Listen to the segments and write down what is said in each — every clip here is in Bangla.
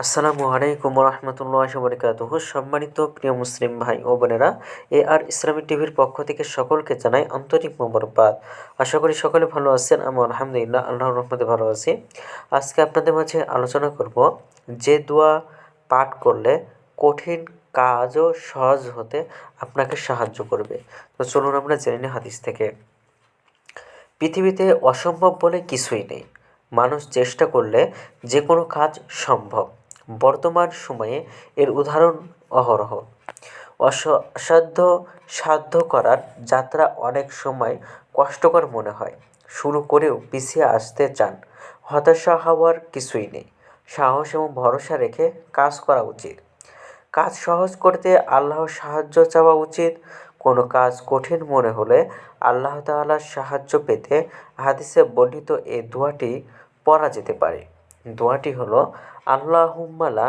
আসসালামু আলাইকুম রহমতুল্লাহ বরকাতুহ। সম্মানিত প্রিয় মুসলিম ভাই ও বোনেরা, আর ইসলামী টিভির পক্ষ থেকে সকলকে জানাই আন্তরিক মোবারকবাদ। আশা করি সকলে ভালো আছেন। আমি আলহামদুলিল্লাহ আল্লাহর রহমতে ভালো আছি। আজকে আপনাদের মাঝে আলোচনা করব যে দোয়া পাঠ করলে কঠিন কাজও সহজ হতে আপনাকে সাহায্য করবে। তো চলুন আমরা জেনে নিই হাদিস থেকে। পৃথিবীতে অসম্ভব বলে কিছুই নেই। মানুষ চেষ্টা করলে যে কোনো কাজ সম্ভব। বর্তমান সময়ে এর উদাহরণ অহরহ। অসাধ্য সাধ্য করার যাত্রা অনেক সময় কষ্টকর মনে হয়। শুরু করেও পিছিয়ে আসতে চান। হতাশা হওয়ার কিছুই নেই। সাহস এবং ভরসা রেখে কাজ করা উচিত। কাজ সহজ করতে আল্লাহর সাহায্য চাওয়া উচিত। কোনো কাজ কঠিন মনে হলে আল্লাহ তাআলার সাহায্য পেতে হাদিসে বর্ণিত এই দোয়াটি পড়া যেতে পারে। দোয়াটি হলো, আল্লাহুম্মা লা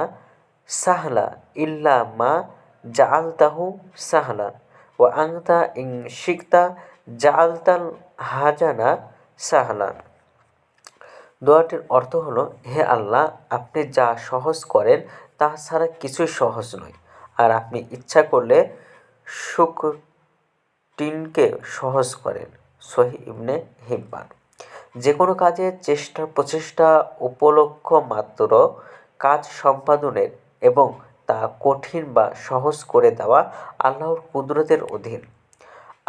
সাহলা ইল্লা মা জাআলতাহু সাহলান ওয়া আনতা ইন শিকতা জাআলতাল হাজানা সাহলান। দোয়াটির অর্থ হলো, হে আল্লাহ, আপনি যা সহজ করেন তা ছাড়া কিছুই সহজ নয়, আর আপনি ইচ্ছা করলে সুখ টিনকে সহজ করেন। সহিহ ইবনে হিব্বান। যে কোনো কাজের প্রচেষ্টা উপলক্ষ মাত্র কাজ সম্পাদনের এবং তা কঠিন বা সহজ করে দেওয়া আল্লাহর কুদরতের অধীন।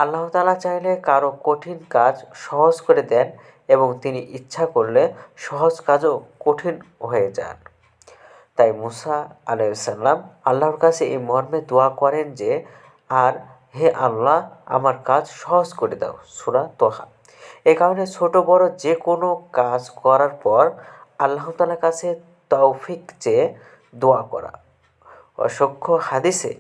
আল্লাহ তাআলা চাইলে কারো কঠিন কাজ সহজ করে দেন এবং তিনি ইচ্ছা করলে সহজ কাজও কঠিন হয়ে যান। তাই মুসা আলাইহিসসালাম আল্লাহর কাছে এই মর্মে দোয়া করেন যে, আর হে আল্লাহ, আমার কাজ সহজ করে দাও। সূরা তোহা। এ কারণে ছোট বড় যে কোনো কাজ করার পর আল্লাহ তাআলার কাছে তৌফিক চেয়ে দোয়া করা। অসংখ্য হাদিসে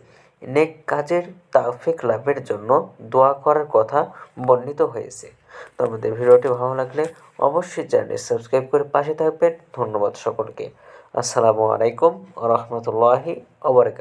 নেক কাজের তৌফিক লাভের জন্য দোয়া করার কথা বর্ণিত হয়েছে। তো আমাদের ভিডিওটি ভালো লাগলে অবশ্যই চ্যানেলটি সাবস্ক্রাইব করে পাশে থাকবেন। ধন্যবাদ সকলকে। আসসালামু আলাইকুম ওয়া রাহমাতুল্লাহি ওয়া বারাকাতুহু।